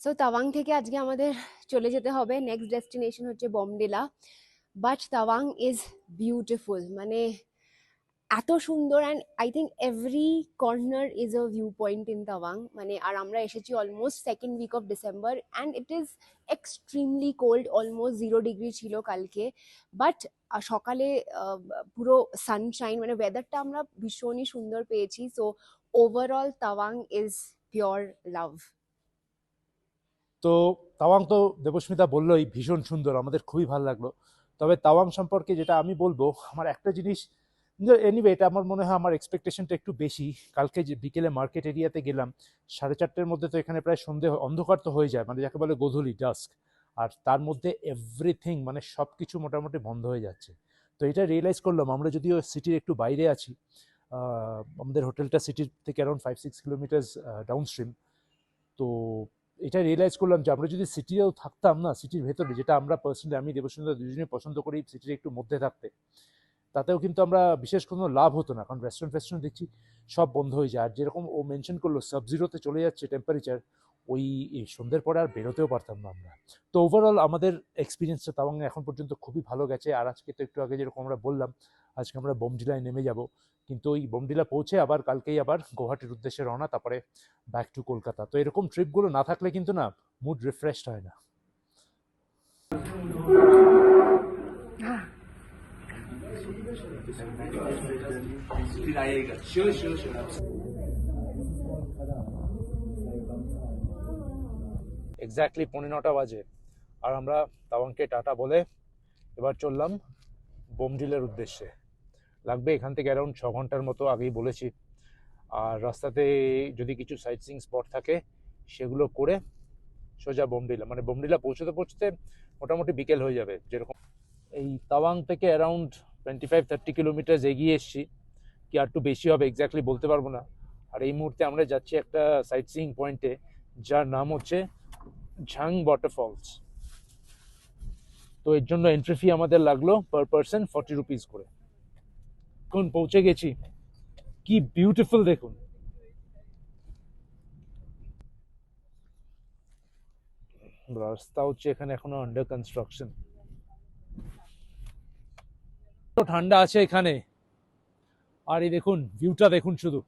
So Tawang থেকে আজকে আমাদের চলে যেতে হবে, নেক্সট ডেস্টিনেশন হচ্ছে Bomdila. But Tawang is beautiful, মানে এত সুন্দর, and I think every corner is a view point in Tawang. মানে আর আমরা এসেছি almost second week of December, and it is extremely cold, almost 0 degree ছিল কালকে। বাট সকালে পুরো সানশাইন, মানে ওয়েদারটা আমরা ভীষণই সুন্দর পেয়েছি। So overall Tawang is pure লাভ। তো তাওয়াং তো দেবস্মিতা বললোই ভীষণ সুন্দর, আমাদের খুবই ভালো লাগলো। তবে তাওয়াং সম্পর্কে যেটা আমি বলবো, আমার একটা জিনিস, এনিওয়ে এটা আমার মনে হয় আমার এক্সপেকটেশনটা একটু বেশি। কালকে যে বিকেলে মার্কেট এরিয়াতে গেলাম, 4:30-র মধ্যে তো এখানে প্রায় সন্ধে, অন্ধকার তো হয়ে যায়, মানে যাকে বলে গোধূলি, ডাস্ক। আর তার মধ্যে এভরিথিং, মানে সব কিছু মোটামুটি বন্ধ হয়ে যাচ্ছে। তো এটা রিয়েলাইজ করলাম, আমরা যদিও সিটির একটু বাইরে আছি, আমাদের হোটেলটা সিটির থেকে অ্যারাউন্ড 5-6 কিলোমিটার্স ডাউনস্ট্রিম। তো এটা রিয়েলাইজ করলাম যে আমরা যদি সিটিতেও থাকতাম না, সিটির ভেতরে, যেটা আমরা পার্সোনালি, আমি দেবসুন্দর দুজনেই পছন্দ করি সিটির একটু মধ্যে থাকতে, তাতেও কিন্তু আমরা বিশেষ কোনো লাভ হতো না, কারণ রেস্টুরেন্ট দেখছি সব বন্ধ হয়ে যায়। আর যেরকম ও মেনশন করলো সাব-জিরোতে চলে যাচ্ছে টেম্পারেচার, ওই সন্ধ্যের পরে আর বেরোতেও পারতাম না আমরা। তো ওভারঅল আমাদের এক্সপিরিয়েন্সটা তাওয়াংয়ে এখন পর্যন্ত খুবই ভালো গেছে। আর আজকে তো একটু আগে যেরকম আমরা বললাম, আজকে আমরা বোমডিলায় নেমে যাব, কিন্তু ওই বোমডিলা পৌঁছে আবার কালকেই আবার গুয়াহাটির উদ্দেশ্যে রওনা, তারপরে ব্যাক টু কলকাতা। তো এরকম ট্রিপগুলো না থাকলে কিন্তু না মুড রিফ্রেশড হয় না। এক্স্যাক্টলি 9:45 বাজে, আর আমরা তাওয়াংকে টাটা বলে এবার চললাম বোমডিলের উদ্দেশ্যে। লাগবে এখান থেকে অ্যারাউন্ড 6 ঘন্টার মতো, আগেই বলেছি। আর রাস্তাতে যদি কিছু সাইট সিইং স্পট থাকে সেগুলো করে সোজা বোমডিলা, মানে বোমডিলা পৌঁছতে পৌঁছতে মোটামুটি বিকেল হয়ে যাবে। যেরকম এই তাওয়াং থেকে অ্যারাউন্ড 25-30 কিলোমিটার এগিয়ে এসছি, কি আর একটু বেশি হবে এক্স্যাক্টলি বলতে পারবো না। আর এই মুহূর্তে আমরা যাচ্ছি একটা সাইট সিইং পয়েন্টে, যার নাম হচ্ছে ঝাং ওয়াটারফলস। তো এর জন্য এন্ট্রি ফি আমাদের লাগলো পার পার্সন 40 রুপিস করে। এখন পৌঁছে গেছি, কি বিউটিফুল দেখুন। রাস্তা হচ্ছে এখানে এখনো আন্ডার কনস্ট্রাকশন। ঠান্ডা আছে এখানে, আর এই দেখুন ভিউটা দেখুন শুধু।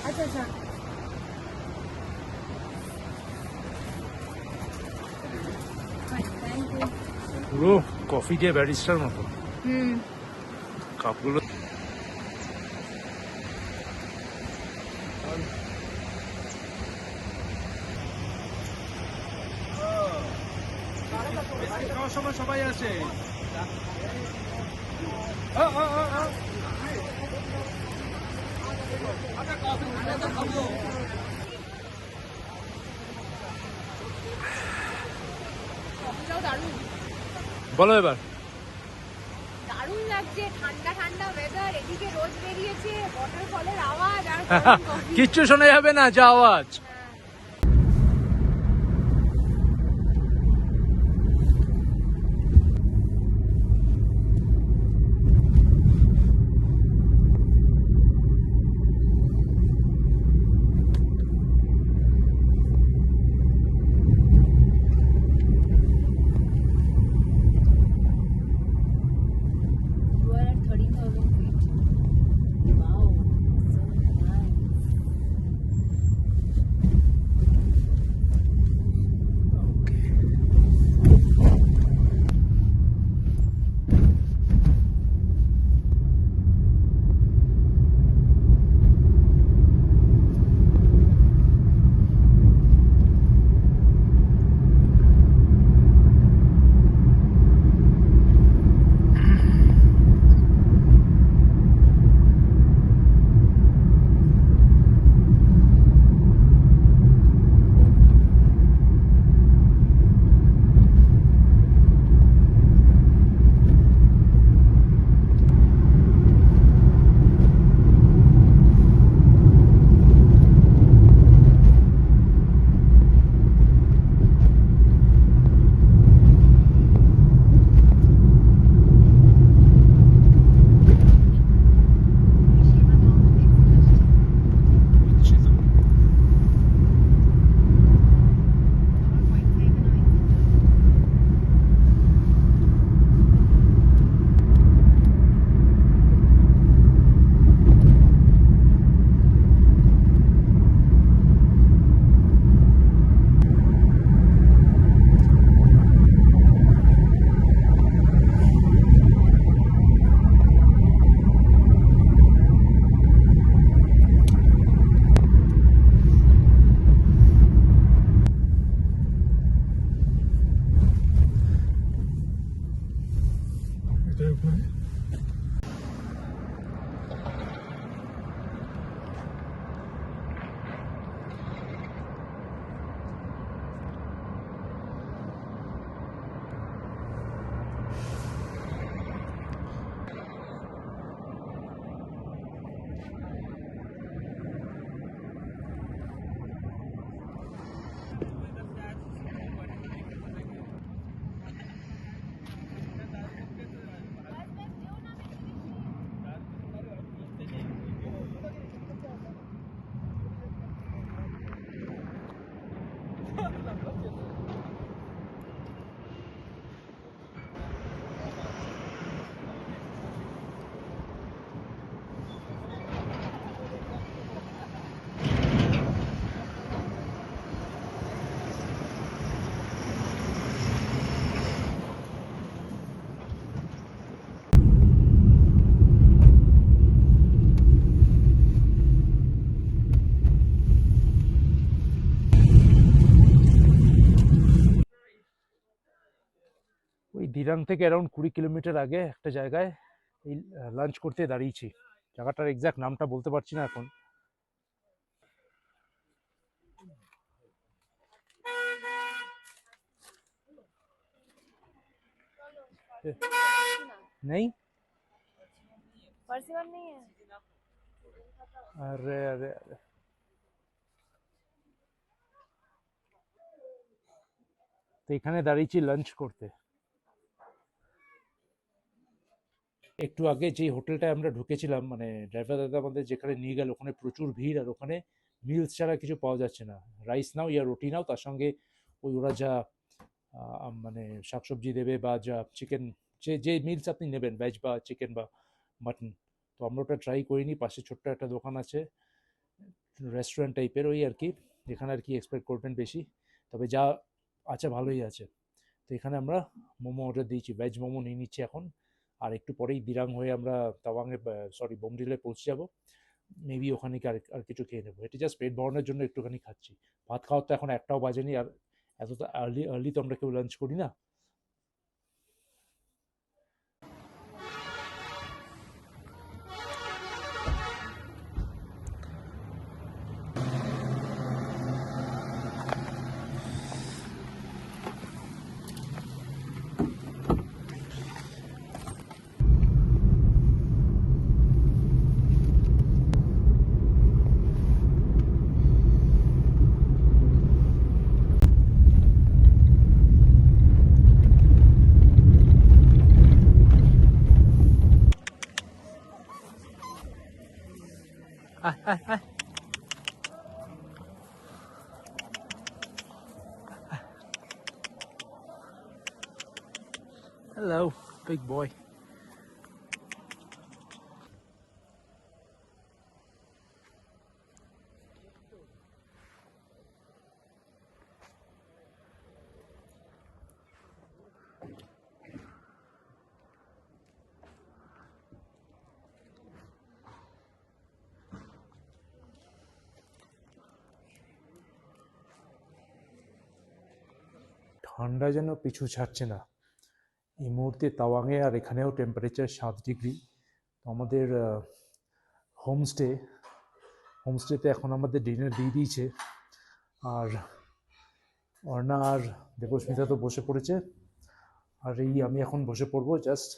আচ্ছা আচ্ছা থ্যাংক ইউ পুরো কফি দিয়ে ব্যারিস্টার মতো হুম কাপগুলো। সময় সবাই আছে। কফিটাও দারুণ বলো এবার। দারুণ লাগছে, ঠান্ডা ঠান্ডা ওয়েদার, এদিকে রোজ বেরিয়েছে, ওয়াটারফলের আওয়াজ আর গরম কফি। কিচ্ছু শোনা যাবে না, যা আওয়াজ। You are at 13,000 feet. Wow, so nice. ওই দিরাং থেকে অ্যারাউন্ড 20 কিলোমিটার আগে একটা জায়গায় এই লাঞ্চ করতে দাঁড়িয়েছি। জায়গাটার এক্সাক্ট নামটা বলতে পারছি না এখন। নেই, परसिवन नहीं है। আরে আরে আরে, তো এখানে দাঁড়িয়েছি লাঞ্চ করতে। একটু আগে যে হোটেলটায় আমরা ঢুকেছিলাম, মানে ড্রাইভার দাদা আমাদের যেখানে নিয়ে গেল, ওখানে প্রচুর ভিড়, আর ওখানে মিলস ছাড়া কিছু পাওয়া যাচ্ছে না। রাইস নাও ইয়া রুটি নাও, তার সঙ্গে ওই ওরা যা মানে শাকসবজি দেবে বা যা চিকেন, যে যে মিলস আপনি নেবেন, ভেজ বা চিকেন বা মাটন, তো আমরা ওটা ট্রাই করিনি। পাশে ছোট্ট একটা দোকান আছে, রেস্টুরেন্ট টাইপের ওই আর কি, এখানে আর কি এক্সপেক্ট করবেন বেশি, তবে যা আছে ভালোই আছে। তো এখানে আমরা মোমো অর্ডার দিয়েছি, ভেজ মোমো নিয়ে নিচ্ছি এখন। আর একটু পরেই দিরাং হয়ে আমরা তাওয়াংয়ে, সরি বোমডিলে পৌঁছে যাব। মেবি ওখানে কি আর কিছু খেয়ে নেবো, এটা জাস্ট পেট ভরানোর জন্য একটুখানি খাচ্ছি। ভাত খাওয়ার তো এখন একটাও বাজেনি, আর এত তো আর্লি আর্লি তো আমরা কেউ লাঞ্চ করি না। Hello, big boy. ঠান্ডা যেন পিছু ছাড়ছে না এই মুহূর্তে তাওয়াংয়ে, আর এখানেও টেম্পারেচার 7 ডিগ্রি। তো আমাদের হোমস্টে হোমস্টেতে এখন আমাদের ডিনার দিয়ে দিয়েছে, আর অর্ণা আর দেবস্মিতা তো বসে পড়েছে, আর এই আমি এখন বসে পড়বো। জাস্ট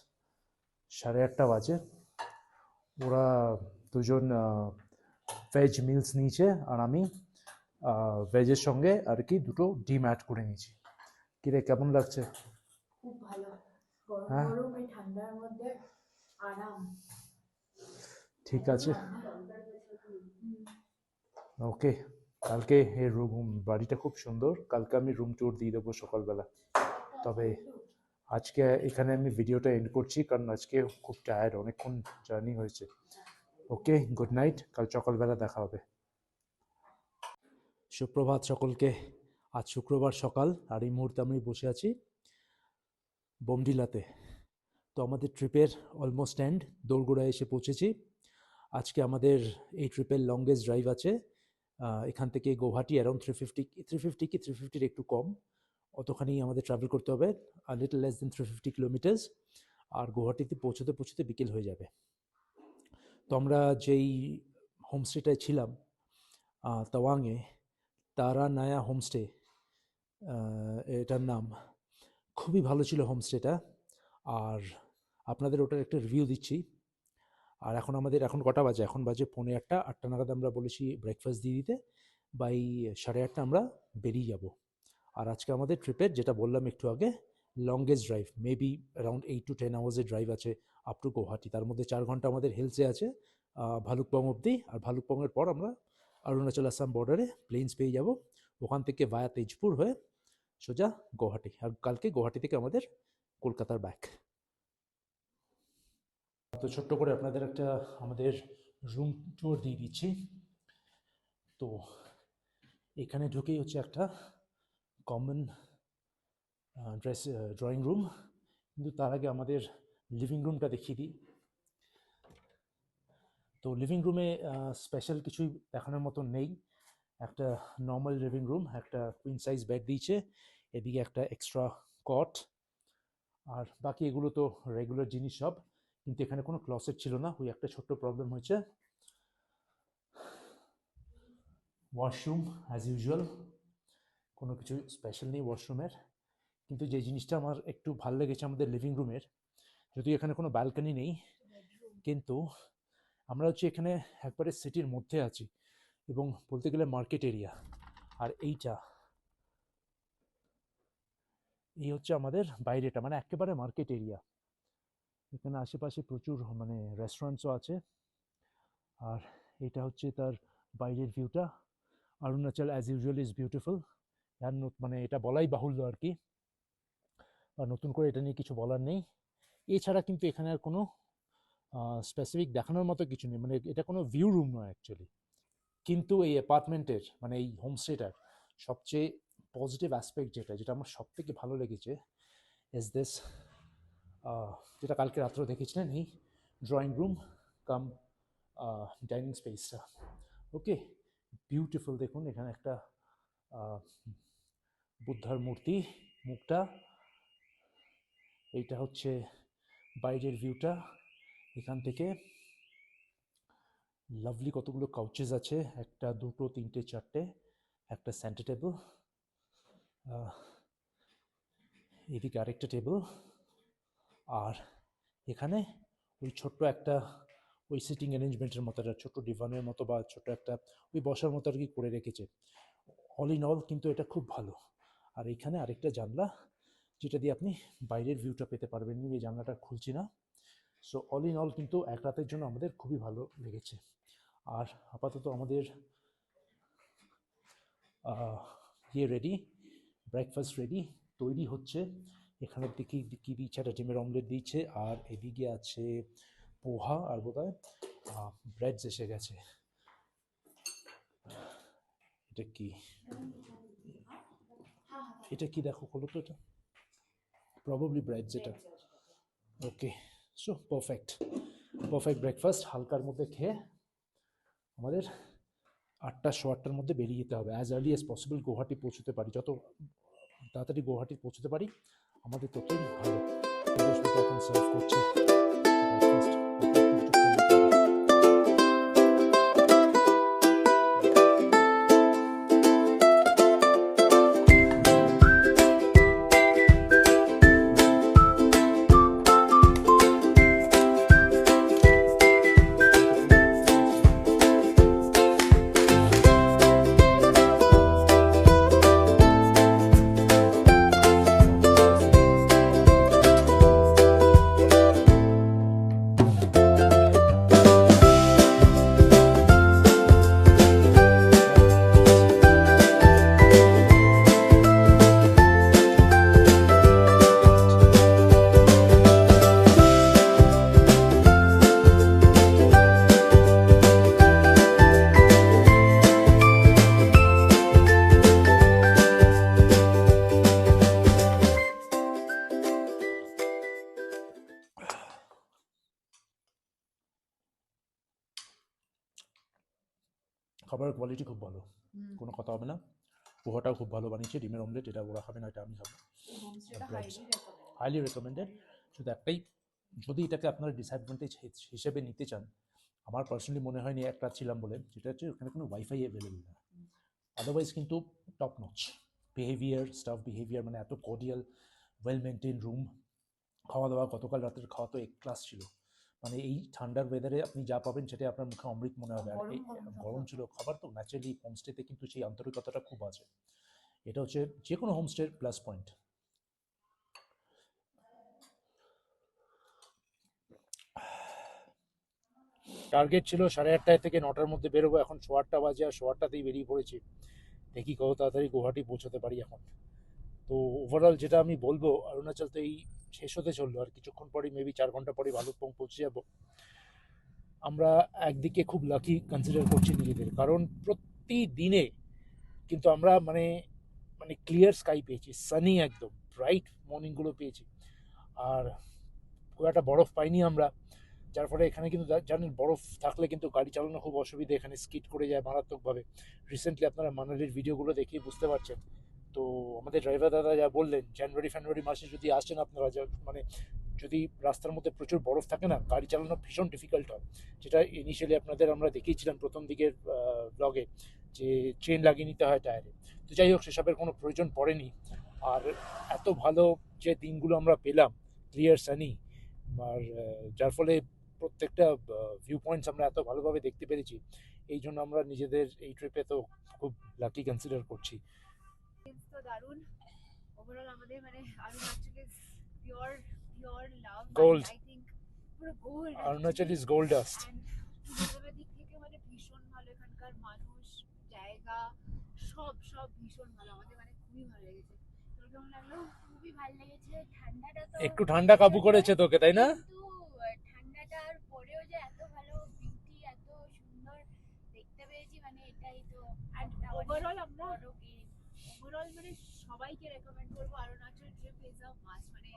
8:30 বাজে। ওরা দুজন ভেজ মিলস নিয়েছে, আর আমি ভেজের সঙ্গে আর কি দুটো ডিম অ্যাড করে নিয়েছি। কিরে, কেমন লাগছে? খুব ভালো, গরম হ্যাঁ, গরম এই ঠান্ডার মধ্যে আরাম। ঠিক আছে, ওকে। কালকে এই রুম বাড়িটা খুব সুন্দর, কালকে আমি রুম ট্যুর দিয়ে দেবো সকালবেলা। তবে আজকে এখানে আমি ভিডিওটা এন্ড করছি, কারণ আজকে খুব টায়ার্ড, অনেকক্ষণ জার্নি হয়েছে। ওকে, গুড নাইট, কাল সকালবেলা দেখা হবে। সুপ্রভাত সকলকে। আজ শুক্রবার সকাল, আর এই মুহূর্তে আমি বসে আছি বোমডিলাতে। তো আমাদের ট্রিপের অলমোস্ট এন্ড, দোরগোড়ায় এসে পৌঁছেছি। আজকে আমাদের এই ট্রিপের লংগেস্ট ড্রাইভ আছে। এখান থেকে গুয়াহাটি অ্যারাউন্ড 350 কি 350-র একটু কম, অতখানি আমাদের ট্রাভেল করতে হবে, লিটল লেস দেন 350 কিলোমিটার্স। আর গুয়াহাটিতে পৌঁছতে পৌঁছতে বিকেল হয়ে যাবে। তো আমরা যেই হোমস্টেটায় ছিলাম তাওয়াংয়ে, তারা নায়া হোমস্টে এটার নাম, খুবই ভালো ছিল হোমস্টেটা। আর আপনাদের ওটার একটা রিভিউ দিচ্ছি। আর এখন কটা বাজে? এখন বাজে 8:45। 8টা নাগাদ আমরা বলেছি ব্রেকফাস্ট দিয়ে দিতে, বাই 8:30 আমরা বেরিয়ে যাব। আর আজকে আমাদের ট্রিপের, যেটা বললাম একটু আগে, longest drive, maybe around 8 to 10 আওয়ার্সের ড্রাইভ আছে আপ টু গুয়াহাটি। তার মধ্যে 4 ঘন্টা আমাদের হিলসে আছে, ভালুকপং অবধি। আর ভালুকপংয়ের পর আমরা অরুণাচল আসাম বর্ডারে প্লেন্স পেয়ে যাব, ওখান থেকে ভায়া তেজপুর হয়ে সোজা গুয়াহাটি। আর কালকে গুয়াহাটি থেকে আমাদের কলকাতার ব্যাক। তো ছোট্ট করে আপনাদের একটা আমাদের রুম ট্যুর দিয়ে দিচ্ছি। তো এখানে ঢুকেই হচ্ছে একটা কমন ড্রয়িং রুম, কিন্তু তার আগে আমাদের লিভিং রুমটা দেখিয়ে দিই। তো লিভিং রুমে স্পেশাল কিছুই দেখানোর মতন নেই। একটা নর্মাল লিভিং রুম, একটা কুইন সাইজ বেড দিয়েছে, এদিকে একটা এক্সট্রা কট, আর বাকি এগুলো তো রেগুলার জিনিস সব। কিন্তু এখানে কোনো ক্লসেট ছিল না, ওই একটা ছোট্ট প্রবলেম হয়েছে। ওয়াশরুম অ্যাজ ইউজুয়াল, কোনো কিছু স্পেশাল নেই ওয়াশরুমের। কিন্তু যে জিনিসটা আমার একটু ভালো লেগেছে আমাদের লিভিং রুমের, যদিও এখানে কোনো ব্যালকনি নেই, কিন্তু আমরা হচ্ছে এখানে একবারে সিটির মধ্যে আছি, এবং বলতে গেলে মার্কেট এরিয়া। আর এই হচ্ছে আমাদের বাইরেটা, মানে একেবারে মার্কেট এরিয়া। এখানে আশেপাশে প্রচুর মানে রেস্টুরেন্টসও আছে। আর এটা হচ্ছে তার বাইরের ভিউটা। Arunachal as usual is beautiful, আর মানে এটা বলাই বাহুল্য আর কি। আর নতুন করে এটা নিয়ে কিছু বলার নেই। এছাড়া কিন্তু এখানে আর কোনো স্পেসিফিক দেখানোর মতো কিছু নেই, মানে এটা কোনো ভিউ রুম নয় অ্যাকচুয়ালি। কিন্তু এই অ্যাপার্টমেন্টের মানে এই হোমস্টেটার সবচেয়ে পজিটিভ অ্যাসপেক্ট যেটা আমার সব থেকে ভালো লেগেছে ইজ দিস, যেটা কালকে রাত্রে দেখেছিলেন, এই ড্রয়িং রুম কাম ডাইনিং স্পেসটা। ওকে, বিউটিফুল। দেখুন এখানে একটা বুদ্ধার মূর্তি, মুখটা। এইটা হচ্ছে বাইরের ভিউটা। এখান থেকে লাভলি কতগুলো কাউচেস আছে, একটা দুটো তিনটে চারটে, একটা সেন্টার টেবিল, এদিকে আরেকটা টেবিল, আর এখানে ওই ছোট্ট একটা ওই সিটিং অ্যারেঞ্জমেন্টের মতো একটা ছোট্ট ডিভানের মতো বা ছোট একটা ওই বসার মতো আর কি করে রেখেছে। অল ইন অল কিন্তু এটা খুব ভালো। আর এখানে আরেকটা জানলা যেটা দিয়ে আপনি বাইরের ভিউটা পেতে পারবেন। এই জানলাটা খুলছি না। সো অল ইন অল কিন্তু এক রাতের জন্য আমাদের খুবই ভালো লেগেছে। আর আপাতত আমাদের রেডি, ব্রেকফাস্ট রেডি, তৈরি হচ্ছে। এখানে দেখি কী দিচ্ছে, একটা ডিমের অমলেট দিচ্ছে, আর এদিকে আছে পোহা আর বোধহয় ব্রেডস এসে গেছে। এটা কি, এটা কি দেখো, খোলো তো। এটা প্রবাবলি ব্রেডস এটা। ওকে, সো পারফেক্ট ব্রেকফাস্ট। হালকার মধ্যে খেয়ে আমাদের 8টার মধ্যে বেরিয়ে যেতে হবে, as early as possible Guwahati পৌঁছতে পারি। যত তাড়াতাড়ি গুয়াহাটি পৌঁছতে পারি আমাদের ততই ভালো। এখন সার্ভ করছে ব্রেকফাস্ট। খাবারের কোয়ালিটি খুব ভালো, কোনো কথা হবে না। পোহাটাও খুব ভালো বানিয়েছে, ডিমের অমলেট এটা ওরা খাবে না, এটা আমি খাবো। Highly recommended. শুধু একটাই, যদি এটাকে আপনারা ডিসঅ্যাডভান্টেজ হিসেবে নিতে চান, আমার পার্সোনালি মনে হয়নি এক রাত ছিলাম বলে, যেটা হচ্ছে ওখানে কোনো ওয়াইফাই অ্যাভেলেবল না। আদারওয়াইজ কিন্তু top notch behaviour, staff behaviour, মানে এত কর্ডিয়াল, ওয়েল মেনটেন রুম। খাওয়া দাওয়া, গতকাল রাতের খাওয়া তো এক ক্লাস ছিল। মানে এই ঠান্ডার ওয়েদারে আপনি যা পাবেন সেটাই আপনার মুখে অমৃত মনে হবে। আর এই গরম ছিল খাবার তো, ন্যাচারালি হোমস্টেতে কিন্তু সেই আন্তরিকতাটা খুব আছে। এটা হচ্ছে যে কোনো হোমস্টের প্লাস পয়েন্ট। টার্গেট ছিল 8:30 থেকে 9টার মধ্যে বেরোবো, এখন 8:15 বাজে, আর 8:15তেই বেরিয়ে পড়েছি। দেখি কত তাড়াতাড়ি গুয়াহাটি পৌঁছতে পারি এখন। তো ওভারঅল যেটা আমি বলবো, অরুণাচল তো এই শেষ হতে চললো, আর কিছুক্ষণ পরেই মেবি 4 ঘন্টা পরেই ভালুকপং পৌঁছে যাবো। আমরা একদিকে খুব লাকি কনসিডার করছি নিজেদের, কারণ প্রতিদিনে কিন্তু আমরা মানে মানে ক্লিয়ার স্কাই পেয়েছি, সানি একদম ব্রাইট মর্নিংগুলো পেয়েছি। আর খুব একটা বরফ পাইনি আমরা, যার ফলে এখানে কিন্তু জানেন বরফ থাকলে কিন্তু গাড়ি চালানো খুব অসুবিধা, এখানে স্কিড করে যায় মারাত্মকভাবে। রিসেন্টলি আপনারা মানালির ভিডিওগুলো দেখেই বুঝতে পারছেন। তো আমাদের ড্রাইভার দাদা যা বললেন, জানুয়ারি মাসে যদি আসেন আপনারা, মানে যদি রাস্তার মধ্যে প্রচুর বরফ থাকে না, গাড়ি চালানো ভীষণ ডিফিকাল্ট হয়। যেটা ইনিশিয়ালি আপনাদের আমরা দেখিয়েছিলাম প্রথম দিকের ব্লগে, যে চেন লাগিয়ে নিতে হয় টায়ারে। তো যাই হোক, সেসবের কোনো প্রয়োজন পড়েনি। আর এত ভালো যে দিনগুলো আমরা পেলাম, ক্লিয়ার সানি, আর যার ফলে প্রত্যেকটা ভিউ পয়েন্টস আমরা এত ভালোভাবে দেখতে পেরেছি, এই জন্য আমরা নিজেদের এই ট্রিপে তো খুব লাকি কনসিডার করছি। তো দারুণ। ওভারঅল আমাদের মানে Arunachal is pure love, gold, I think পুরো gold. Arunachal is gold dust. টুরিজমের দিক থেকে মানে ভীষণ ভালো, এখানকার মানুষ, জায়গা, সব ভীষণ ভালো। আমাদের মানে খুবই ভালো লেগেছে। তোর কেমন লাগলো? খুবই ভালো লেগেছে। ঠান্ডাটা তো একটু ঠান্ডা কাবু করেছে তোকে, তাই না? কিন্তু ঠান্ডাটার পরেও যে এত ভালো বিউটি, এত সুন্দর দেখতে পেয়েছি, মানে এটা সেটাই তো। অ্যান্ড একটা অনেক ওভারঅল আমরা বড় game। ওভারঅল মানে সবাইকে রেকমেন্ড করবো Arunachal trip is a must. মানে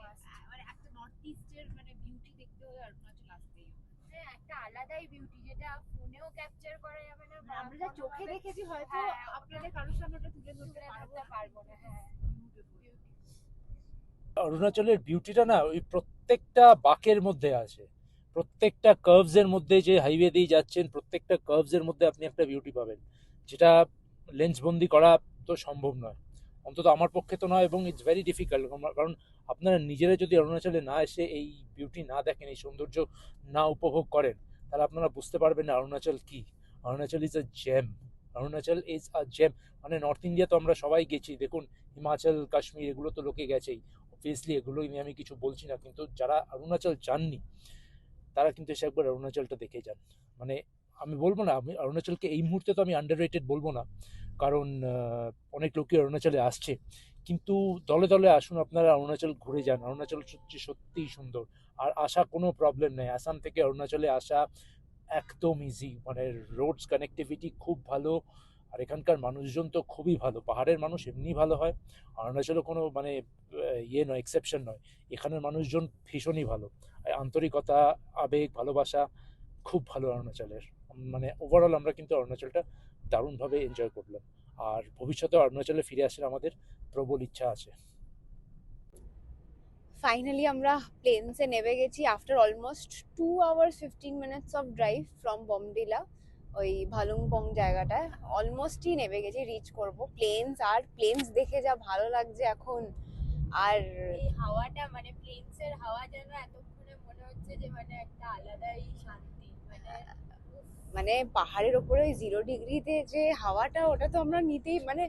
মানে একটা নর্থ ইস্টের মানে বিউটি দেখতে হলে অরুণাচল আসতেই হবে। হ্যাঁ, একটা আলাদাই বিউটি যেটা ফোনেও ক্যাপচার করা যাবে না বা আমরা যা চোখে কোনোভাবে দেখেছি হয়তো হ্যাঁ, আপনাদের কারোর সামনে ওটা তুলে ধরতে তুলে পারবো ধরতে পারবো না। হ্যাঁ, অরুণাচলের বিউটিটা না ওই প্রত্যেকটা বাঁকের মধ্যে আছে, প্রত্যেকটা কার্ভস এর মধ্যে, যে হাইওয়ে দিয়ে যাচ্ছেন প্রত্যেকটা কার্ভস এর মধ্যে আপনি একটা বিউটি পাবেন, যেটা লেন্স বন্দি করা তো সম্ভব নয়, অন্তত আমার পক্ষে তো নয়, এবং ইটস ভেরি ডিফিকাল্ট। কারণ আপনারা নিজেরা যদি অরুণাচলে না এসে এই বিউটি না দেখেন, এই সৌন্দর্য না উপভোগ করেন, তাহলে আপনারা বুঝতে পারবেন না অরুণাচল কি। Arunachal is a gem, Arunachal is a gem. মানে নর্থ ইন্ডিয়া তো আমরা সবাই গেছি, দেখুন হিমাচল কাশ্মীর এগুলো তো লোকে গেছেই, অবভিয়াসলি এগুলোই নিয়ে আমি কিছু বলছি না, কিন্তু যারা অরুণাচল যাননি তারা কিন্তু এসে একবার অরুণাচলটা দেখে যান। মানে আমি বলবো না, আমি অরুণাচলকে এই মুহূর্তে তো আমি আন্ডাররেটেড বলবো না, কারণ অনেক লোকই অরুণাচলে আসছে, কিন্তু দলে দলে আসুন আপনারা, অরুণাচল ঘুরে যান। অরুণাচল সত্যিই সুন্দর, আর আসা কোনো প্রবলেম নেই। আসাম থেকে অরুণাচলে আসা একদম ইজি, মানে রোডস কানেক্টিভিটি খুব ভালো, আর এখানকার মানুষজন তো খুবই ভালো, পাহাড়ের মানুষ এমনি ভালো হয়, অরুণাচলও কোনো মানে ইয়ে নয়, এক্সেপশন নয়, এখানের মানুষজন ভীষণই ভালো, আর আন্তরিকতা, আবেগ, ভালোবাসা খুব ভালো অরুণাচলের। মানে ওভারঅল আমরা কিন্তু অরুণাচলটা দারুণভাবে এনজয় করলাম, আর ভবিষ্যতে অরুণাচলে ফিরে আসার আমাদের প্রবল ইচ্ছা আছে। ফাইনালি আমরা প্লেনসে নেমে গেছি after almost 2 hours 15 minutes of drive from Bomdila. ওই ভালুংপং জায়গাটায় অলমোস্টই নেমে গেছি, রিচ করব। প্লেনস দেখে যা ভালো লাগছে এখন। আর এই হাওয়াটা মানে প্লেনসের হাওয়া যেন এতক্ষণে মনে হচ্ছে যে মানে একটা আলাদাই শান্তি। মানে মানে পাহাড়ের ওপরে ওই 0 ডিগ্রিতে যে হাওয়াটা, ওটা তো আমরা নিতেই মানে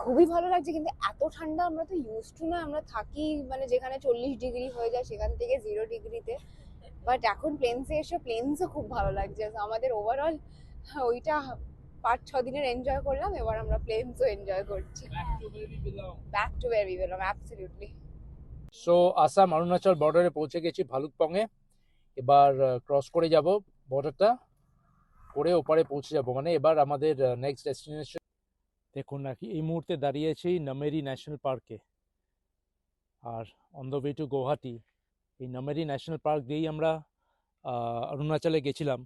খুবই ভালো লাগছে। কিন্তু এত ঠান্ডা আমরা তো ইউজ টু না, আমরা থাকি মানে যেখানে 40 ডিগ্রি হয়ে যায় সেখান থেকে 0 ডিগ্রিতে। বাট এখন প্লেনসে এসে প্লেনসও খুব ভালো লাগছে। So আমাদের ওভারঅল ওইটা 5-6 দিনের এনজয় করলাম, এবার আমরা প্লেনসও এনজয় করছি। Back to wire we belong, absolutely. So Assam Arunachal বর্ডারে পৌঁছে গেছি ভালুকপংয়ে, এবার ক্রস করে যাব বর্ডারটা, করে ওপারে পৌঁছে যাব, মানে এবার আমাদের নেক্সট ডেস্টিনেশন। দেখুন নাকি এই মুহূর্তে দাঁড়িয়েছি নামেরি ন্যাশনাল পার্কে, আর on the way to Guwahati. এই নামেরি ন্যাশনাল পার্ক দিয়েই আমরা অরুণাচলে গেছিলাম,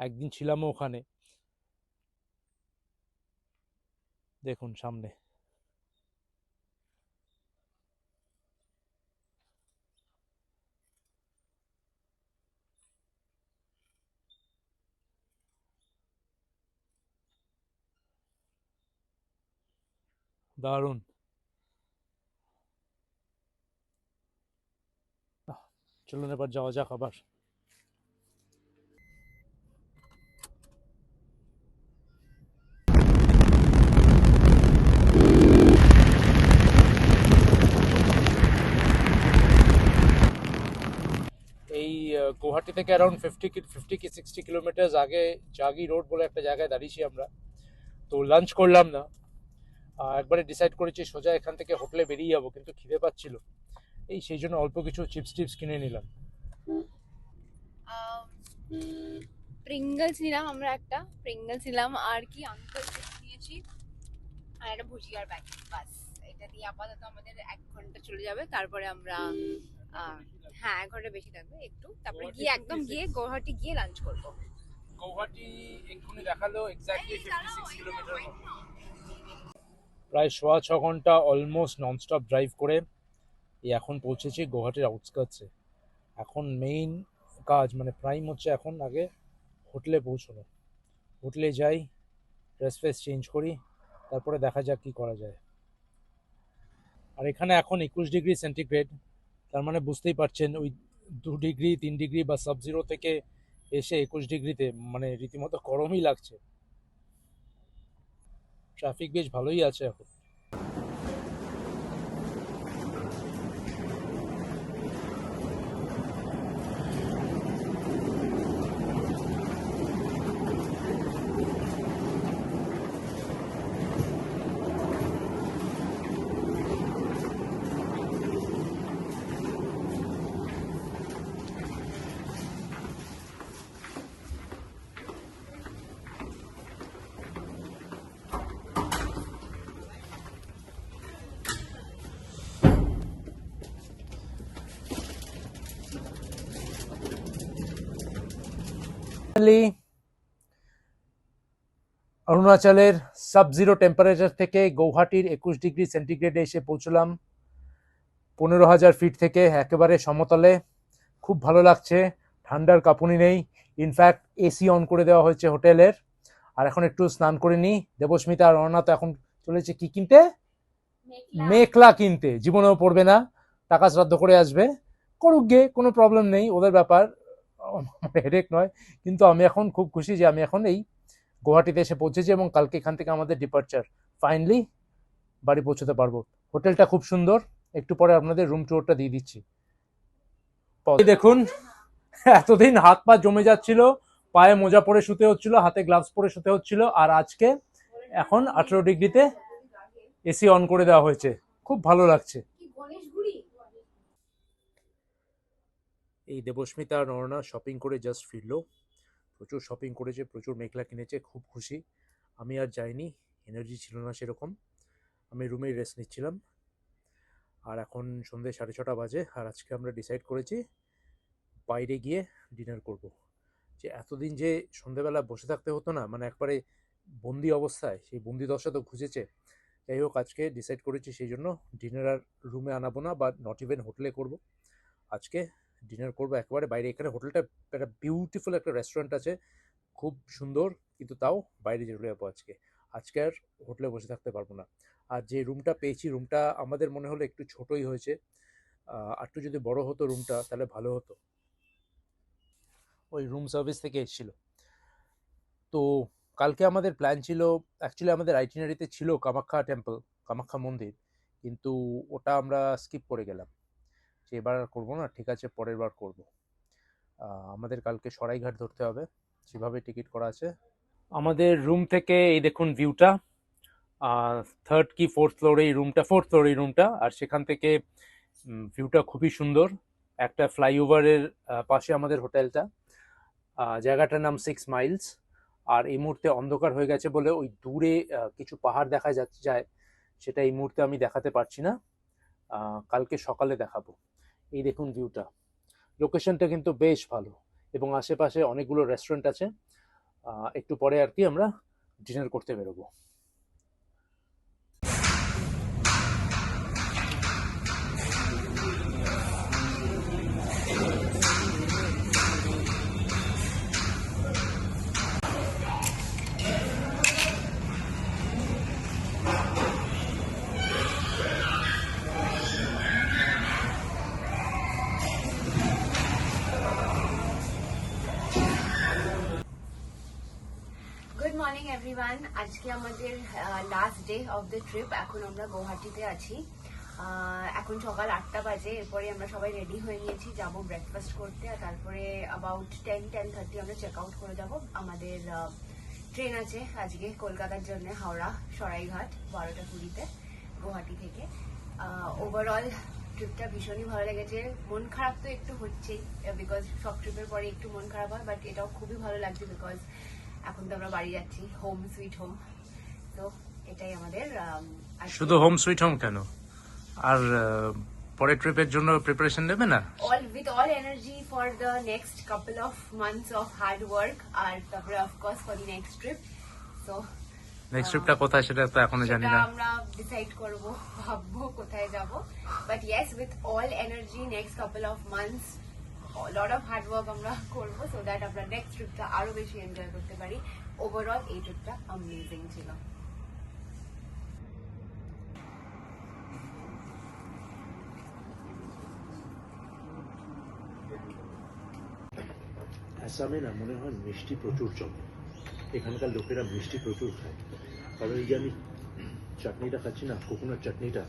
একদিন ছিলামও ওখানে। দেখুন সামনে দারুণ। চলুন এবার যাওয়া যাক আবার। এই গুয়াহাটি থেকে অ্যারাউন্ড 50 কি 60 কিলোমিটার আগে জাগি রোড বলে একটা জায়গায় দাঁড়িয়েছি আমরা। তো লাঞ্চ করলাম না, একবারে ডিসাইড করেছি সোজা এখান থেকে হোটেলে বেরিয়ে যাবো, কিন্তু খিদে পাচ্ছিল, এই সেই জন্য অল্প কিছু চিপস টিপস কিনে নিলাম। প্রিঙ্গলস নিলাম আমরা, একটা প্রিঙ্গলস নিলাম, আর কি আঙ্কেল নিয়েছি, আর একটা ভুজিয়ার প্যাকেট, বাস। এটা দিয়ে আপাতত আমাদের 1 ঘন্টা চলে যাবে, তারপরে আমরা হ্যাঁ 1 ঘন্টা বেশি থাকবে একটু, তারপরে গিয়ে একদম গিয়ে গৌহাটি গিয়ে লাঞ্চ করবো। গৌহাটি এক্ষুনি দেখালো এক্স্যাক্টলি 56 কিলোমিটার, প্রায় 6.25 ঘন্টা অলমোস্ট ননস্টপ ড্রাইভ করে এই এখন পৌঁছেছি গৌহাটির আউটস্কার্টসে। এখন মেইন কাজ মানে প্রাইম হচ্ছে এখন আগে হোটেলে পৌঁছানো, হোটেলে যাই, ড্রেস ফ্রেস চেঞ্জ করি, তারপরে দেখা যাক কী করা যায়। আর এখানে এখন 21 ডিগ্রি সেন্টিগ্রেড, তার মানে বুঝতেই পারছেন ওই 2 ডিগ্রি 3 ডিগ্রি বা সাব-জিরো থেকে এসে 21 ডিগ্রিতে মানে রীতিমতো গরমই লাগছে। ট্রাফিক বেশ ভালোই আছে এখন। অরুণাচলের সাব জিরো টেম্পারেচার থেকে গৌহাটির 21 ডিগ্রি সেন্টিগ্রেডে এসে পৌঁছলাম 15,000 ফিট থেকে, একেবারে সমতলে। খুব ভালো লাগছে, ঠান্ডার কাঁপুনি নেই। ইনফ্যাক্ট এসি অন করে দেওয়া হয়েছে হোটেলের। আর এখন একটু স্নান করে নিই। দেবস্মিতা আর অর্ণা তো এখন চলেছে কি কিনতে? মেখলা কিনতে। জীবনেও পড়বে না, টাকা শ্রাদ্ধ করে আসবে, করুক গে, কোনো প্রবলেম নেই, ওদের ব্যাপার, হেডেক নয়। কিন্তু আমি এখন খুব খুশি যে আমি এখন এই গুয়াহাটিতে এসে পৌঁছেছি এবং কালকে এখান থেকে আমাদের ডিপার্চার। ফাইনালি বাড়ি পৌঁছতে পারবো। হোটেলটা খুব সুন্দর, একটু পরে আপনাদের রুম ট্যুরটা দিয়ে দিচ্ছি। দেখুন, এতদিন হাত পা জমে যাচ্ছিল, পায়ে মোজা পরে শুতে হচ্ছিল, হাতে গ্লাভস পরে শুতে হচ্ছিল, আর আজকে এখন 18 ডিগ্রিতে এসি অন করে দেওয়া হয়েছে। খুব ভালো লাগছে। এই দেবস্মিতা আর অর্ণা শপিং করে জাস্ট ফিরলো। প্রচুর শপিং করেছে, প্রচুর মেখলা কিনেছে, খুব খুশি। আমি আর যাইনি, এনার্জি ছিল না সেরকম। আমি রুমেই রেস্ট নিচ্ছিলাম। আর এখন সন্ধ্যে 6:30 বাজে। আর আজকে আমরা ডিসাইড করেছি বাইরে গিয়ে ডিনার করব। যে এতদিন যে সন্ধ্যেবেলা বসে থাকতে হতো না, মানে একবারে বন্দি অবস্থায়, সেই বন্দি দশা তো ঘুচেছে। যাই হোক, আজকে ডিসাইড করেছি সেই জন্য ডিনার আর রুমে আনাবো না, বা নট ইভেন হোটেলে করব। আজকে ডিনার করবো একেবারে বাইরে। এখানে হোটেলটা একটা বিউটিফুল একটা রেস্টুরেন্ট আছে, খুব সুন্দর, কিন্তু তাও বাইরে চলে যাবো আজকে। আজকে আর হোটেলে বসে থাকতে পারবো না। আর যে রুমটা পেয়েছি, রুমটা আমাদের মনে হলো একটু ছোটই হয়েছে। একটু যদি বড় হতো রুমটা তাহলে ভালো হতো। ওই রুম সার্ভিস থেকে এসেছিল। তো কালকে আমাদের প্ল্যান ছিল, অ্যাকচুয়ালি আমাদের আইটিনারিতে ছিল কামাখ্যা টেম্পল, কামাখ্যা মন্দির, কিন্তু ওটা আমরা স্কিপ করে গেলাম। যে এবার আর করবো না, ঠিক আছে পরের বার করবো। আমাদের কালকে সরাইঘাট ধরতে হবে, সেভাবে টিকিট করা আছে। আমাদের রুম থেকে এই দেখুন ভিউটা, 3rd কি 4th ফ্লোরে এই রুমটা, 4th ফ্লোরে এই রুমটা। আর সেখান থেকে ভিউটা খুবই সুন্দর। একটা ফ্লাইওভারের পাশে আমাদের হোটেলটা। জায়গাটার নাম 6 মাইলস। আর এই মুহূর্তে অন্ধকার হয়ে গেছে বলে ওই দূরে কিছু পাহাড় দেখা যায়, সেটা এই মুহূর্তে আমি দেখাতে পারছি না, কালকে সকালে দেখাবো। এই দেখুন ভিউটা, লোকেশনটা কিন্তু বেশ ভালো, এবং আশেপাশে অনেকগুলো রেস্টুরেন্ট আছে। একটু পরে আর কি আমরা ডিনার করতে বেরোবো। Good morning everyone. আজকে আমাদের last day of the trip. এখন আমরা গৌহাটিতে আছি। এখন সকাল 8টা বাজে। এরপরে আমরা সবাই রেডি হয়ে নিয়েছি, যাব ব্রেকফাস্ট করতে। আর তারপরে অ্যাবাউট 10-10:30 আমরা চেক আউট করে যাব। আমাদের ট্রেন আছে আজকে কলকাতার জন্য, হাওড়া সরাইঘাট 12:20-তে গৌহাটি থেকে। ওভারঅল ট্রিপটা ভীষণই ভালো লেগেছে। মন খারাপ তো একটু হচ্ছেই, বিকজ সব ট্রিপের পরে একটু মন খারাপ হয়, বাট এটাও খুবই ভালো লাগছে বিকজ এখন তো আমরা বাড়ি যাচ্ছি, হোম সুইট হোম। তো এটাই আমাদের। শুধু হোম সুইট হোম কেন, আর পরের ট্রিপের জন্য প্রিপারেশন নেবে না? with all energy for the next couple of months of hard work, আর তারপরে of course for the next trip. So next ট্রিপটা কোথায় সেটা তো এখনো জানি সেটা না। আমরা ডিসাইড করব, ভাববো কোথায় যাব। But yes, with all energy next couple of months, a lot of hard work আমরা করব, so that আমরা নেক্সট ট্রিপটা আরো বেশি এনজয় করতে পারি। ওভারঅল এই ট্রিপটা অ্যামেজিং ছিল। আসামে না মনে হয় মিষ্টি প্রচুর জমে, এখানকার লোকেরা মিষ্টি প্রচুর খায়। কারণ এই যে আমি চাটনিটা খাচ্ছি না, কোকোনাট চাটনিটা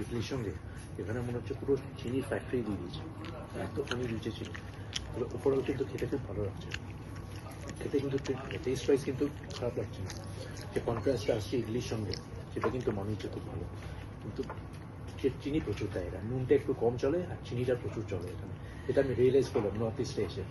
ইডলির সঙ্গে, এখানে মনে হচ্ছে পুরো চিনির ফ্যাক্টরি দিয়ে দিয়েছে, এত পানি দিয়েছে চিনি। তবে ওপরও কিন্তু খেতে খুব ভালো লাগছে, খেতে কিন্তু টেস্ট ওয়াইজ কিন্তু খারাপ লাগছে না। যে কন্ট্রাস্টটা আসছে ইডলির সঙ্গে, সেটা কিন্তু মনে হচ্ছে খুব ভালো। কিন্তু চিনি প্রচুর দেয় এরা, নুনটা একটু কম চলে আর চিনিটা প্রচুর চলে এখানে। এটা আমি রিয়েলাইজ করলাম নর্থ ইস্টে এসে।